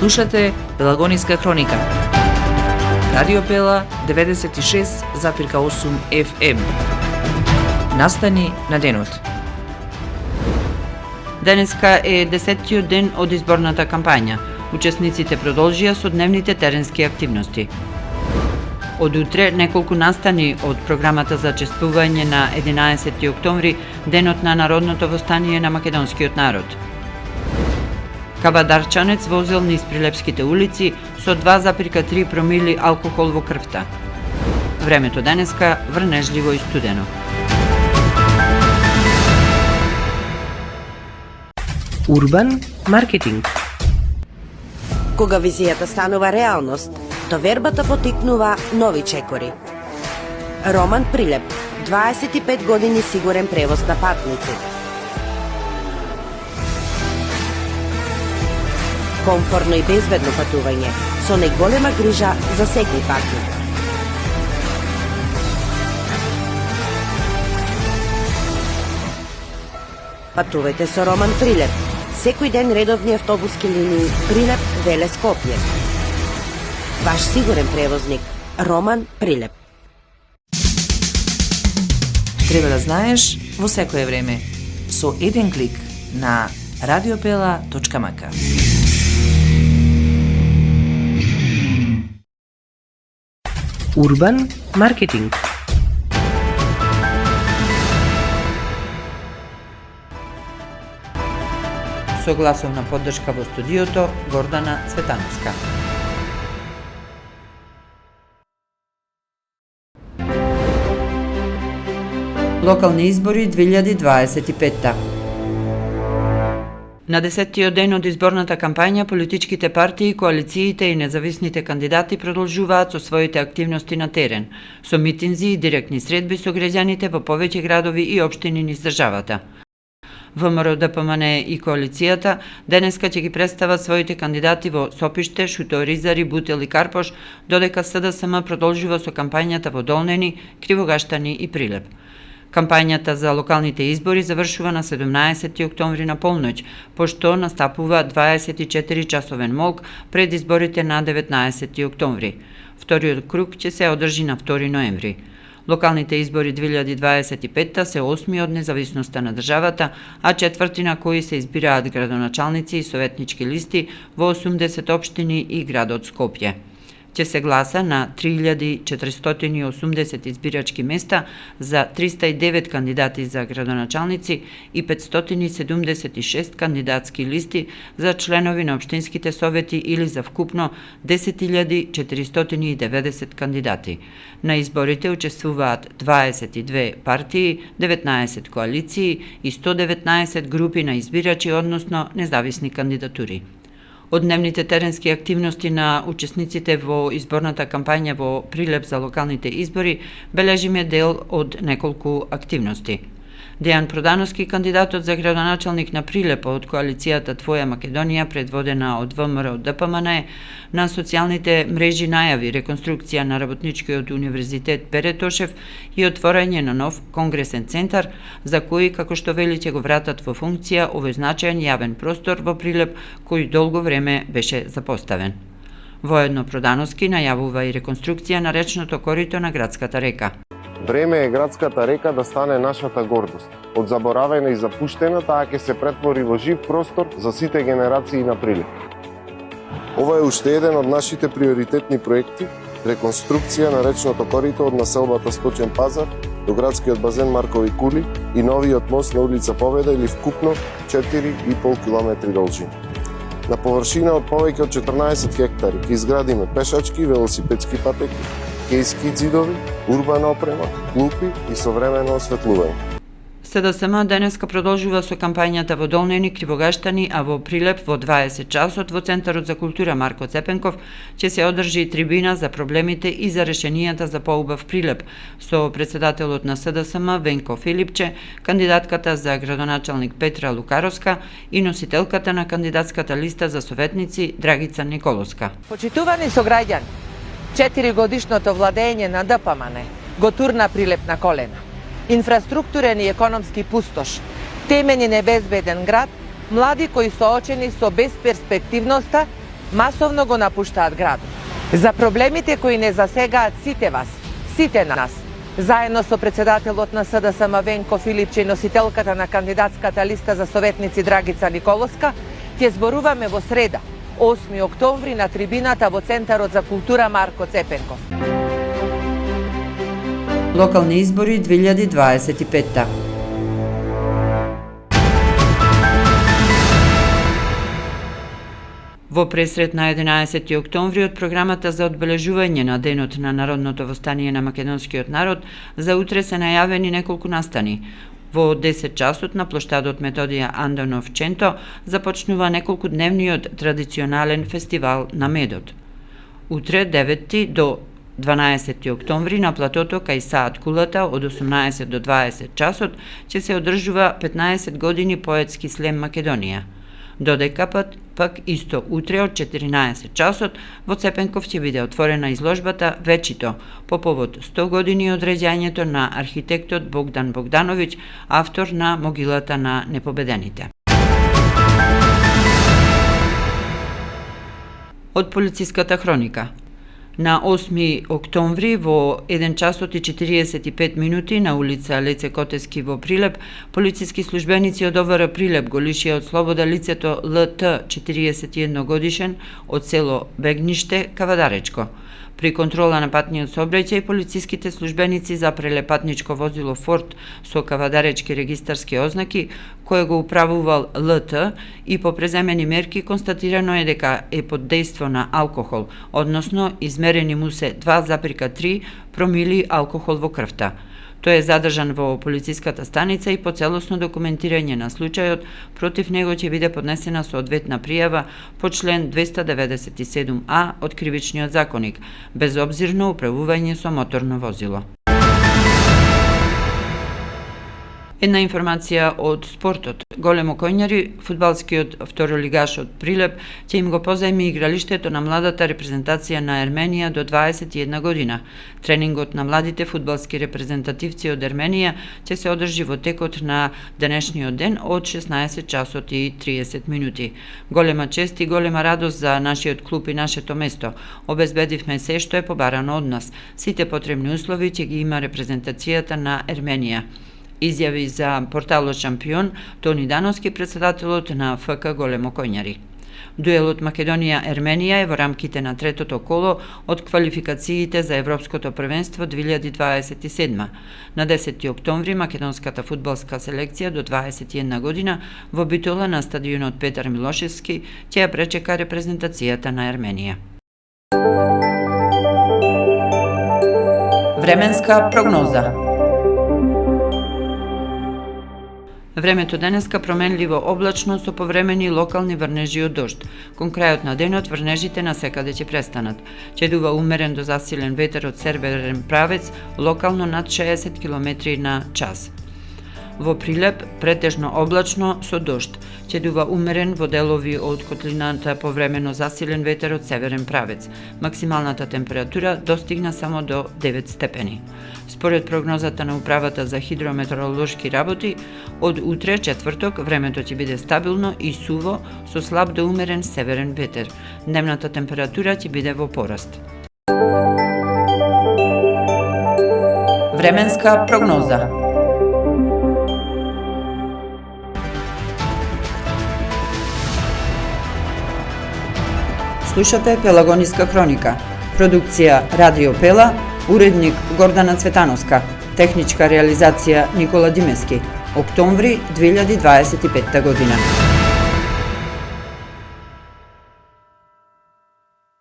Слушате Пелагониска хроника. Радио Пела 96,8 FM. Настани на денот. Денеска е 10-тиот ден од изборната кампања. Учесниците продолжија со дневните теренски активности. Од утре неколку настани од програмата за чествување на 11 октомври, денот на народното востание на македонскиот народ. Кабадарчанец возел низ Прилепските улици со 2,3 промили алкохол во крвта. Времето денеска врнежливо и студено. Урбан маркетинг. Кога визијата станува реалност, довербата потикнува нови чекори. Роман Прилеп, 25 години сигурен превоз на патници. Комфорно и безбедно патување, со најголема грижа за секој патник. Патувајте со Роман Прилеп. Секој ден редовни автобуски линии Прилеп, Веле, Скопје. Ваш сигурен превозник Роман Прилеп. Треба да знаеш во секое време со еден клик на radiopela.mk. Урбан маркетинг. Со гласовна поддршка во студиото Гордана Цветановска. Локални избори 2025. На 10-тиот ден од изборната кампања, политичките партии, коалициите и независните кандидати продолжуваат со своите активности на терен, со митинзи и директни средби со граѓаните во повеќе градови и општини низ државата. ВМРО ДПМН и коалицијата денеска ќе ги представат своите кандидати во Сопиште, Шуто, Ризари, Бутел и Карпош, додека СДСМ продолжува со кампањата во Долнени, Кривогаштани и Прилеп. Кампањата за локалните избори завршува на 17 октомври на полноќ, пошто настапува 24-часовен молк пред изборите на 19 октомври. Вториот круг ќе се одржи на 2 ноември. Локалните избори 2025 се 8 од независноста на државата, а четврти на кои се избираат градоначалници и советнички листи во 80 општини и градот Скопје. Ќе се гласа на 3480 избирачки места за 309 кандидати за градоначалници и 576 кандидатски листи за членови на општинските совети или за вкупно 10.490 кандидати. На изборите учествуваат 22 партии, 19 коалиции и 119 групи на избирачи, односно независни кандидатури. Од дневните теренски активности на учесниците во изборната кампања во Прилеп за локалните избори бележиме дел од неколку активности. Дејан Продановски, кандидатот за градоначалник на Прилеп од коалицијата Твоја Македонија, предводена од ВМРО ДПМН, на социјалните мрежи најави реконструкција на Работничкиот универзитет Пере Тошев и отворање на нов конгресен центар, за кој, како што вели, ќе го вратат во функција овој значаен јавен простор во Прилеп, кој долго време беше запоставен. Воедно Продановски најавува и реконструкција на речното корито на градската река. Време е градската река да стане нашата гордост. Од заборавена и запуштена, таа ќе се претвори во жив простор за сите генерации на Прилеп. Ова е уште еден од нашите приоритетни проекти, реконструкција на речното корито од населбата Сточен пазар до градскиот базен Маркови кули и новиот мост на улица Победа, или вкупно 4,5 километри должина. На површина од повеќе од 14 хектари ќе изградиме пешачки, велосипедски патеки, скејски ѕидови, урбана опрема, клупи и современо осветлување. СДСМ денеска продолжува со кампањата во Долнени, Кривогаштани, а во Прилеп во 20 часот во Центарот за култура Марко Цепенков ќе се одржи трибина за проблемите и за решенијата за поубав Прилеп со председателот на СДСМ Венко Филипче, кандидатката за градоначалник Петра Лукаровска и носителката на кандидатската листа за советници Драгица Николовска. Почитувани сограѓани, 4-годишното владење на ДПМН го турна Прилеп на колена. Инфраструктурен и економски пустош, темен и небезбеден град, млади кои соочени со безперспективноста масовно го напуштаат градот. За проблемите кои не засегаат сите вас, сите нас, заедно со председателот на СДСМ Венко Филипче и носителката на кандидатската листа за советници Драгица Николовска, ќе зборуваме во среда, 8 октомври на трибината во Центарот за култура Марко Цепенков. Локални избори 2025. Во пресрет на 11 октомври од програмата за одбележување на денот на народното востание на македонскиот народ, за утре се најавени неколку настани. Во 10 часот на плоштадот Методија Андонов Ченто започнува неколкудневниот традиционален фестивал на медот. Утре 9 до 12 октомври на платото кај Саат Кулата од 18 до 20 часот ќе се одржува 15 години поетски слем Македонија. Додека пак исто утре од 14 часот во Цепенков ќе биде отворена изложбата Вечито по повод 100 години од реѓањето на архитектот Богдан Богдановиќ, автор на Могилата на непобедените. Од полициската хроника. На 8 октомври во 1 часот и 45 минути на улица Леце Котески во Прилеп, полициски службеници од ОВР Прилеп го лишија од слобода лицето ЛТ 41 годишен од село Бегниште, Кавадаречко. При контрола на патниот сообраќај, полициските службеници запреле патничко возило Форд со кавадаречки регистарски ознаки, кое го управувал ЛТ, и по преземени мерки констатирано е дека е под дејство на алкохол, односно измерени му се 2,3 промили алкохол во крвта. Тој е задржан во полициската станица и по целосно документирање на случајот против него ќе биде поднесена соодветна пријава по член 297а од Кривичниот законник, безобзирно управување со моторно возило. Една информација од спортот. Големо Коњари, фудбалскиот второлигаш од Прилеп, ќе им го позајми игралиштето на младата репрезентација на Ерменија до 21 година. Тренингот на младите фудбалски репрезентативци од Ерменија ќе се одржи во текот на денешниот ден од 16 часот и 30 минути. Голема чест и голема радост за нашиот клуб и нашето место. Обезбедивме се што е побарано од нас. Сите потребни услови ќе ги има репрезентацијата на Ерменија. Изјави за порталот Шампион Тони Дановски, председателот на ФК Големо Коњари. Дуелот Македонија-Ерменија е во рамките на третото коло од квалификациите за Европското првенство 2027. На 10 октомври македонската фудбалска селекција до 21 година во Битола на стадионот Петар Милошевски ќе ја пречека репрезентацијата на Ерменија. Временска прогноза. Времето денеска променливо облачно со повремени локални врнежи од дожд. Кон крајот на денот врнежите насекаде ќе престанат. Ќе дува умерен до засилен ветер од северен правец, локално над 60 км на час. Во Прилеп претежно облачно со дожд. Ќе дува умерен во делови од котлината повремено засилен ветер од северен правец. Максималната температура достигна само до 9 степени. Според прогнозата на Управата за хидрометеоролошки работи, од утре четврток времето ќе биде стабилно и суво со слаб до умерен северен ветер. Дневната температура ќе биде во пораст. Временска прогноза. Слушате Пелагониска хроника. Продукција Радио Пела, уредник Гордана Цветановска, техничка реализација Никола Димески. Октомври 2025 година.